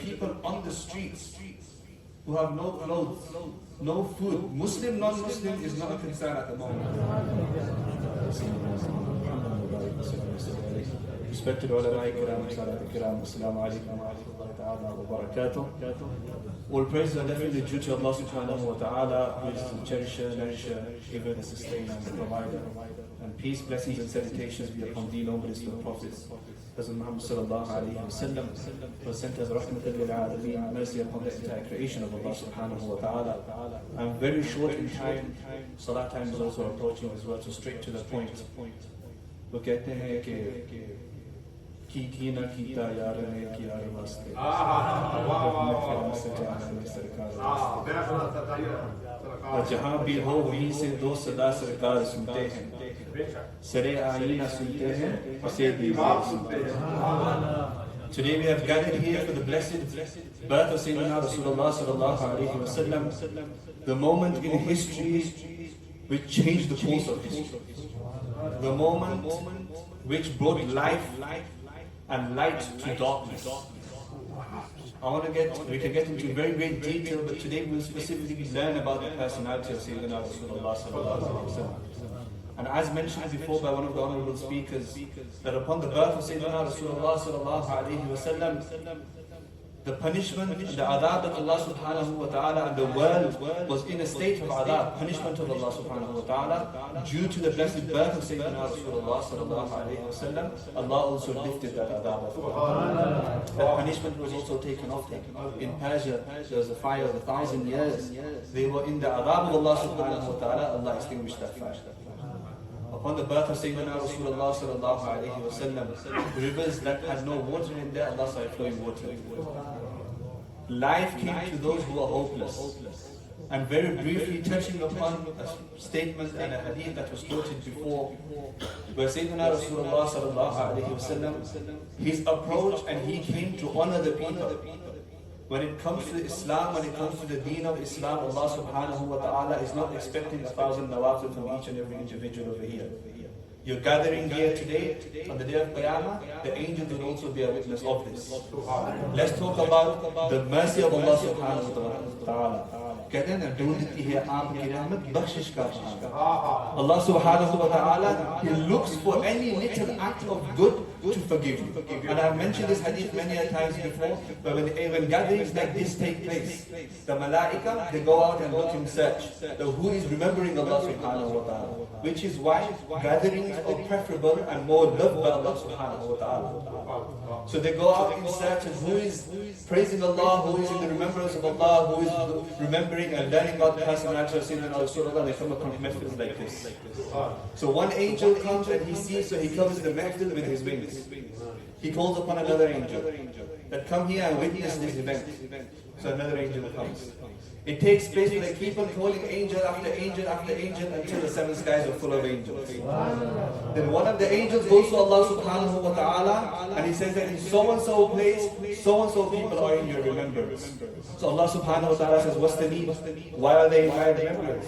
people on the streets who have no clothes, no food. Muslim, non-Muslim is not a concern at the moment. Respected ulama ikram, salat ikram, assalamu alaikum wa rahmatullahi ta'ala wa barakatuh. All praise are definitely due to Allah subhanahu wa ta'ala, who is the cherisher, nourisher, giver, the sustainer, and the provider. And peace, blessings, and salutations be upon the noblest of the prophets. Prophet Muhammad sallallahu alayhi wa sallam was sent as rahmatan lil alameen, mercy upon the entire creation of Allah subhanahu wa ta'ala. I'm very short in time, salat time is also approaching as well, so straight to the point. वो कहते हैं कि की ना कीता यार ने किया वास्ते और जहाँ भी हो वहीं से दो सदा सरकार सुनते हैं सरे आईना सुनते हैं से दीवार सुनते हैं. Today we have gathered here for the blessed birth of Sayyidina Rasulullah sallallahu alaihi wasallam, the moment in history which changed the course of history. The moment which brought life and light to darkness. We can get into very great detail, but today we'll specifically learn about the personality of Sayyidina Rasulullah sallallahu alaihi wasallam. And as mentioned before by one of the honorable speakers, that upon the birth of Sayyidina Rasulullah sallallahu alaihi wasallam, the punishment, the adab of Allah subhanahu wa ta'ala, and the world was in a state of adab, punishment of Allah subhanahu wa ta'ala, due to the blessed birth of Sayyidina Rasulullah sallallahu alayhi wa sallam. Allah also lifted that adab. That punishment was also taken off them. In Persia, there was a fire of 1,000 years. They were in the adab of Allah subhanahu wa ta'ala, Allah extinguished that fire. Upon the birth of Sayyidina Rasulullah sallallahu alayhi wa sallam, rivers that had no water in there, Allah started flowing water. Life came to those who are hopeless. And very briefly touching upon a statement and a hadith that was quoted before, where Sayyidina Rasulullah sallallahu alayhi wa sallam, his approach, and he came to honor the people. When it comes to Islam, when it comes to the deen of Islam, Allah subhanahu wa ta'ala is not expecting 1,000 nawafil from each and every individual over here. You're gathering here today, on the day of Qiyamah, the angels will also be a witness of this. Let's talk about the mercy of Allah subhanahu wa ta'ala. कहते हैं ना ढूंढ देती है आपकी रहमत बख्शिश का Allah subhanahu wa ta'ala, He looks for any little act of good to forgive you. And I've mentioned this hadith many a times before, but when gatherings like this take place, the malaika, they go out and look and search who is remembering Allah subhanahu wa ta'ala, which is why gatherings are preferable and more loved by Allah subhanahu wa ta'ala. So they go out in search of who is praising Allah, who is in the remembrance of Allah, who is remembering and learning about the personality of Sayyidina Rasulullah. They come across Mehfils like this. So one angel comes and he sees, so he covers the Mehfil with his wings. He calls upon another angel that come here and witness this event. So another angel comes. It takes place where they keep on calling angel after angel after angel until the seven skies are full of angels. Then one of the angels goes to Allah subhanahu wa ta'ala and he says that in so and so place, so and so people are in your remembrance. So Allah subhanahu wa ta'ala says, what's the need? Why are they in my remembrance?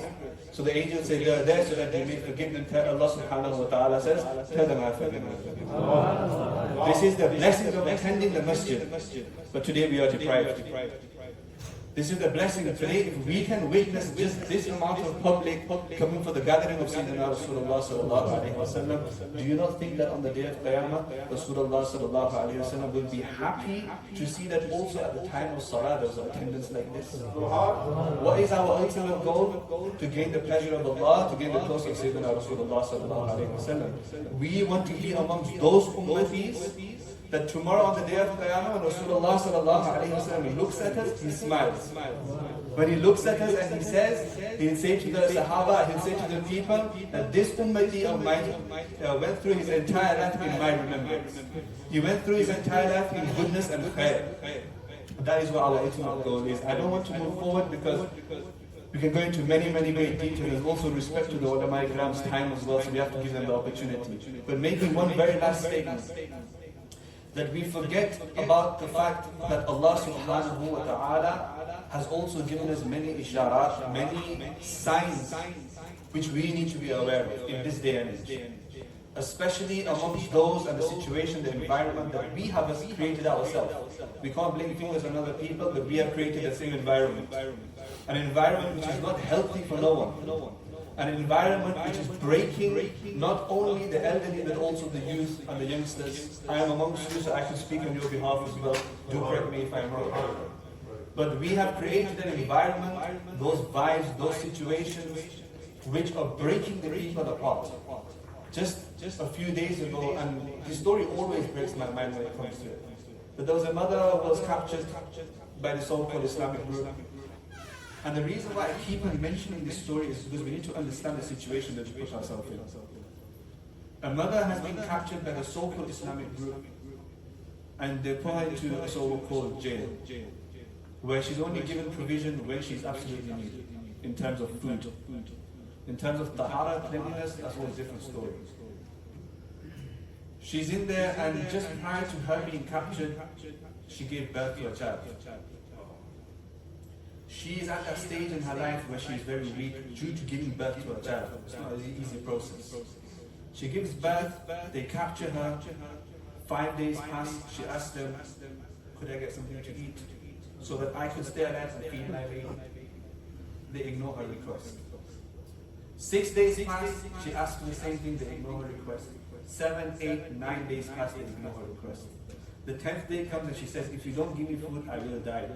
So the angels say they are there so that they may forgive them. Allah subhanahu wa ta'ala says, tell them I forgive them. This is the blessing of attending the masjid. But today we are deprived. This is the blessing of today. If we can witness just this amount of public coming for the gathering of Sayyidina Rasulullah sallallahu alayhi wa sallam, do you not think that on the day of Qiyamah, Rasulullah sallallahu alayhi wa sallam will be happy to see that also at the time of Salah there was attendance like this? What is our ultimate goal? To gain the pleasure of Allah, to gain the closeness of Sayyidina Rasulullah sallallahu alayhi wa sallam. We want to be amongst those ummatis that tomorrow on the day of Qiyamah, when Rasulullah sallallahu alayhi wa sallam looks at us, he smiles. When he looks at us and he says, he'll say to the Sahaba, he'll say to the people, that this ummati of mine went through his entire life in my remembrance. He went through his entire life in goodness and khair. That is what our ultimate goal is. I don't want to move forward because we can go into many great details. There's also respect to the ulama ikram's time as well, so we have to give them the opportunity. But maybe one very last statement, that we forget about the fact that Allah subhanahu wa ta'ala has also given us many isharat, many signs which we need to be aware of in this day and age. especially amongst those and the situation, the environment that we have created ourselves. We can't blame fingers on other people, but we have created the same environment. An environment which is not healthy for no one. An environment which is breaking not only the elderly but also the youth and the youngsters. I am amongst you, so I can speak on your behalf as well. Do correct me if I'm wrong. But we have created an environment, those vibes, those situations, which are breaking the people apart. Just a few days ago, and the story always breaks my mind when it comes to it. But there was a mother who was captured by the so-called Islamic group. And the reason why I keep on mentioning this story is because we need to understand the situation that we put ourselves in. A mother has been captured by the so-called Islamic group, and they put her into a so-called jail, where she's only given provision when she's absolutely needed, in terms of food. In terms of tahara, cleanliness, that's all a different story. She's in there, and just prior to her being captured, she gave birth to a child. She is at that stage in her life where she is very weak due to giving birth to a child. It's not an easy process. She gives birth, they capture her. 5 days pass, she asks them, could I get something to eat so that I could stay alive and feed my baby? They ignore her request. 6 days pass, she asks for the same thing, they ignore her request. 7, 8, 9 days pass, they ignore her request. The 10th day comes and she says, if you don't give me food, I will die.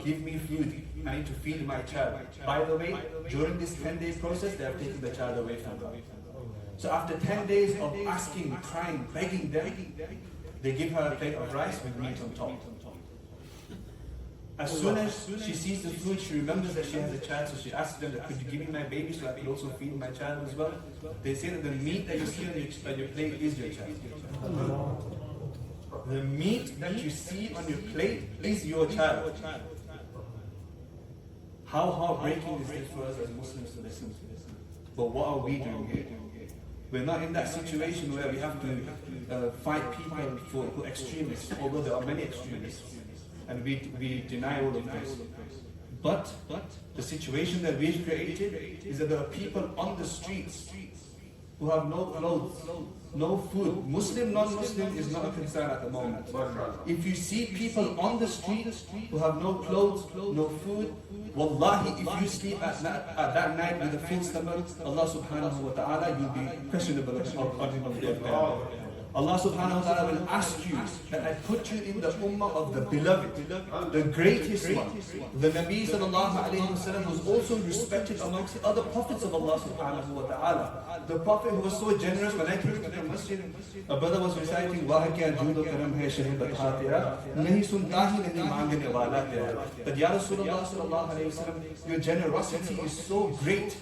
Give me food, I need to feed my child. By the way, during this 10-day process, they have taken the child away from her. So after 10 days of asking, crying, begging them, they give her a plate of rice with meat on top. As soon as she sees the food, she remembers that she has a child, so she asks them, could you give me my baby so I could also feed my child as well? They say that the meat that you see on your plate is your child. The meat that you see on your plate is your child. How heartbreaking is this for us as Muslims to listen to this? But what are we doing here? We're not in that situation where we have to fight people for extremists, although there are many extremists. And we deny all of this. But the situation that we've created is that there are people on the streets who have no clothes, no food. Muslim, non-Muslim is not a concern at the moment. If you see people on the street who have no clothes, no food, wallahi, if you sleep at that night with a full stomach, Allah subhanahu wa ta'ala, you'll be questionable on the day of Qiyamah. Allah subhanahu wa ta'ala will ask you that I put you in the ummah of the beloved, the greatest one, the Nabi sallallahu alayhi wa sallam, who's also respected amongst the other prophets of Allah subhanahu wa ta'ala. The prophet who was so generous. When I came to the masjid, a brother was reciting, Waha kya judo karam hai shahidat hatira, nahi sunta hi nahi mangane wala tera. But Ya Rasulullah sallallahu alayhi wa sallam, your generosity is so great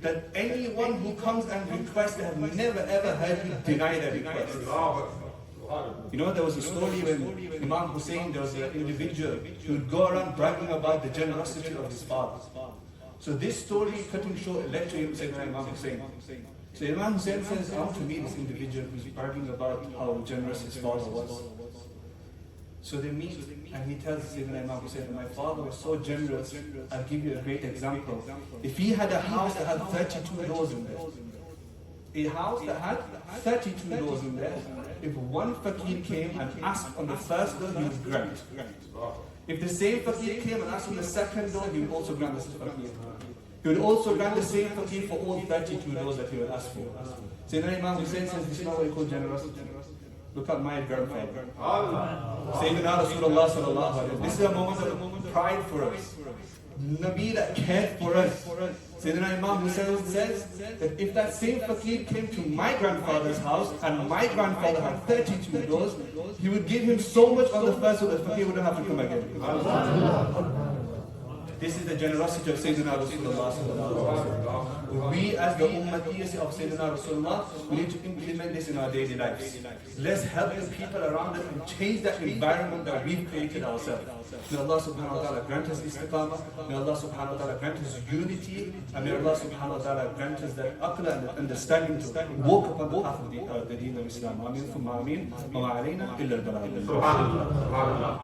that anyone who comes and requests, they have never ever heard you deny their request. You know, there was a story when Imam Hussein, there was an individual who would go around bragging about the generosity of his father. So this story, cutting short, led to him saying, Imam Hussein. So Imam Hussein says, I want to meet this individual who's bragging about how generous his father was. So they meet, and he tells Imam Hussein, my father was so generous, I'll give you a great example. If he had a house that had 32 doors in there, a house that had 32 doors in there, if one fakir came and asked on the first door, he would grant. If the same fakir came and asked on the second door, he would also grant the fakir. He would also grant the same fakir for all 32 doors that he would ask for. So Imam Hussein says, this is not what we call generosity. Look at my grandfather. Sayyidina Rasulullah sallallahu alayhi wa sallam. This is a moment of pride for us. Nabi that cared for us. Sayyidina Imam Hussein says that if that same fakir came to my grandfather's house and my grandfather had 32 doors, he would give him so much on the first door that fakir wouldn't have to come again. This is the generosity of Sayyidina Rasulullah. We as the ummatiyyah of Sayyidina Rasulullah, we need to implement this in our daily lives. Let's help the people around us and change that environment that we've created ourselves. May Allah subhanahu wa ta'ala grant us istiqamah, may Allah subhanahu wa ta'ala grant us unity, and may Allah subhanahu wa ta'ala grant us that aqla and understanding to walk upon the path of the deen of Islam. Ameen, thumma ameen, wa ma alayna illa al-balagh.